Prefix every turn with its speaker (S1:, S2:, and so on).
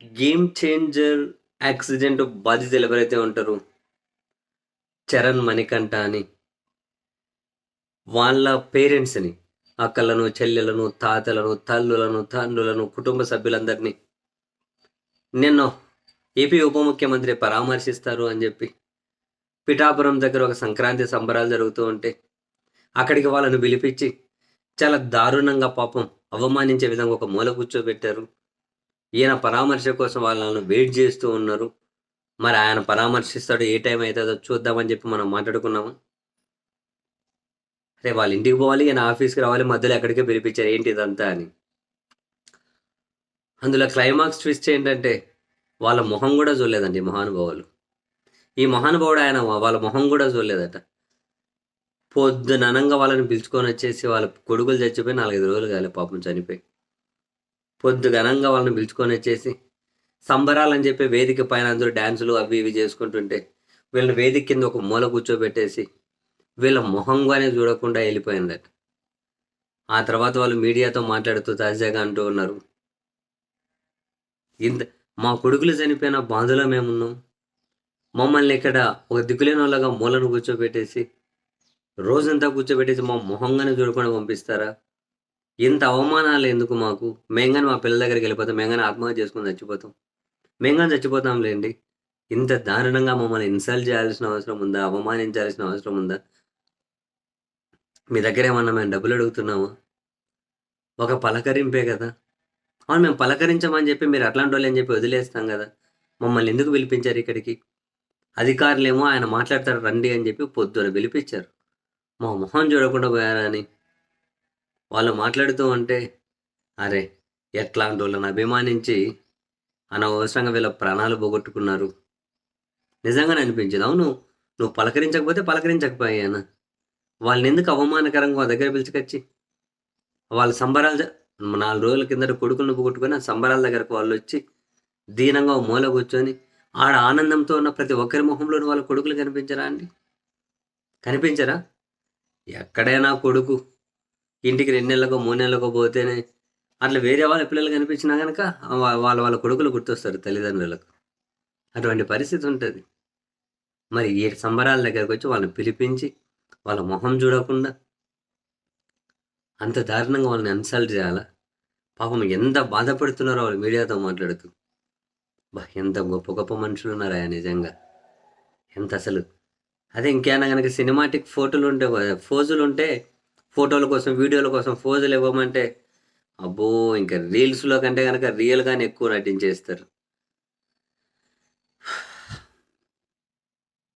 S1: Game changer accident బాధితులు ఎవరైతే ఉంటారో చరణ్, మణికంఠ అని వాళ్ళ పేరెంట్స్ని, అక్కలను, చెల్లెలను, తాతలను, తల్లులను, తండ్రులను, కుటుంబ సభ్యులందరినీ నిన్న ఏపీ ఉప ముఖ్యమంత్రి పరామర్శిస్తారు అని చెప్పి పిఠాపురం దగ్గర ఒక సంక్రాంతి సంబరాలు జరుగుతూ ఉంటే అక్కడికి వాళ్ళను పిలిపించి చాలా దారుణంగా పాపం అవమానించే విధంగా ఒక మూల కూర్చోబెట్టారు. ఈయన పరామర్శ కోసం వాళ్ళను వెయిట్ చేస్తూ ఉన్నారు. మరి ఆయన పరామర్శిస్తాడు, ఏ టైం అవుతుందో చూద్దామని చెప్పి మనం మాట్లాడుకున్నాము. అరే వాళ్ళ ఇంటికి పోవాలి, ఈయన ఆఫీస్కి రావాలి, మధ్యలో ఎక్కడికే పిలిపించారు ఏంటి ఇదంతా అని. అందులో క్లైమాక్స్ ట్విస్ట్ ఏంటంటే వాళ్ళ మొహం కూడా చూడలేదండి మహానుభావులు. ఈ మహానుభావుడు ఆయన వాళ్ళ మొహం కూడా చూడలేదట. పొద్దుననంగా వాళ్ళని పిలుచుకొని వచ్చేసి వాళ్ళ కొడుకులు చచ్చిపోయి 4-5 రోజులు కాలే పాపం చనిపోయి. పొద్దుగనంగా వాళ్ళని పిలుచుకొని వచ్చేసి సంబరాలని చెప్పి వేదిక పైన అందరూ డ్యాన్సులు అవి ఇవి చేసుకుంటుంటే వీళ్ళని వేదిక కింద ఒక మూల కూర్చోబెట్టేసి వీళ్ళ మొహంగానే చూడకుండా వెళ్ళిపోయిందట. ఆ తర్వాత వాళ్ళు మీడియాతో మాట్లాడుతూ తాజాగా అంటూ ఉన్నారు, ఇంత మా కొడుకులు చనిపోయిన బాధలో మేమున్నాం, మమ్మల్ని ఇక్కడ ఒక దిక్కులేని వాళ్ళగా మూలను కూర్చోబెట్టేసి రోజంతా కూర్చోబెట్టేసి మా మొహంగానే చూడకుండా పంపిస్తారా? ఇంత అవమానాలు ఎందుకు మాకు? మేము కానీ మా పిల్లల దగ్గరికి వెళ్ళిపోతాం, మేము కానీ ఆత్మహత్య చేసుకుని చచ్చిపోతాం, మేము కానీ చచ్చిపోతాంలేండి. ఇంత దారుణంగా మమ్మల్ని ఇన్సల్ట్ చేయాల్సిన అవసరం ఉందా? అవమానించాల్సిన అవసరం ఉందా? మీ దగ్గర ఏమన్నా మేము డబ్బులు అడుగుతున్నామా? ఒక పలకరింపే కదా. అవును, మేము పలకరించమని చెప్పి మీరు అట్లాంటి వాళ్ళు అని చెప్పి వదిలేస్తాం కదా. మమ్మల్ని ఎందుకు పిలిపించారు ఇక్కడికి? అధికారులేమో ఆయన మాట్లాడతారు రండి అని చెప్పి పొద్దున పిలిపించారు. మా మొహం చూడకుండా పోయారా అని వాళ్ళు మాట్లాడుతూ ఉంటే, అరే ఎట్లాంటి వాళ్ళని అభిమానించి అనవసరంగా వీళ్ళ ప్రాణాలు పోగొట్టుకున్నారు. నిజంగానే అనిపించింది. అవును, నువ్వు పలకరించకపోతే పలకరించకపోయానా? వాళ్ళని ఎందుకు అవమానకరంగా వాళ్ళ దగ్గర పిలుచుకొచ్చి వాళ్ళ సంబరాలు 4 రోజుల కిందట కొడుకులను పోగొట్టుకొని ఆ సంబరాల దగ్గరకు వాళ్ళు వచ్చి దీనంగా ఓ మూల కూర్చొని ఆడ ఆనందంతో ఉన్న ప్రతి ఒక్కరి మొహంలోనూ వాళ్ళ కొడుకులు కనిపించరా అండి? కనిపించరా? ఎక్కడైనా కొడుకు ఇంటికి 2 నెలలకో 3 నెలలకో పోతేనే అట్లా వేరే వాళ్ళ పిల్లలు కనిపించినా కనుక వాళ్ళ వాళ్ళ కొడుకులు గుర్తొస్తారు తల్లిదండ్రులకు. అటువంటి పరిస్థితి ఉంటుంది. మరి ఈ సంబరాల దగ్గరకు వచ్చి వాళ్ళని పిలిపించి వాళ్ళ మొహం చూడకుండా అంత దారుణంగా వాళ్ళని ఇన్సల్ట్ చేయాలా? పాపం ఎంత బాధపడుతున్నారో వాళ్ళు మీడియాతో మాట్లాడుతూ. ఎంత గొప్ప గొప్ప మనుషులు ఉన్నారా నిజంగా. ఎంత అసలు అదే ఇంకేనా కనుక సినిమాటిక్ ఫోజులు ఉంటే ఫోటోల కోసం, వీడియోల కోసం ఫోజులు ఇవ్వమంటే అబ్బో ఇంకా రీల్స్లో కంటే కనుక రియల్గానే ఎక్కువ నటించేస్తారు.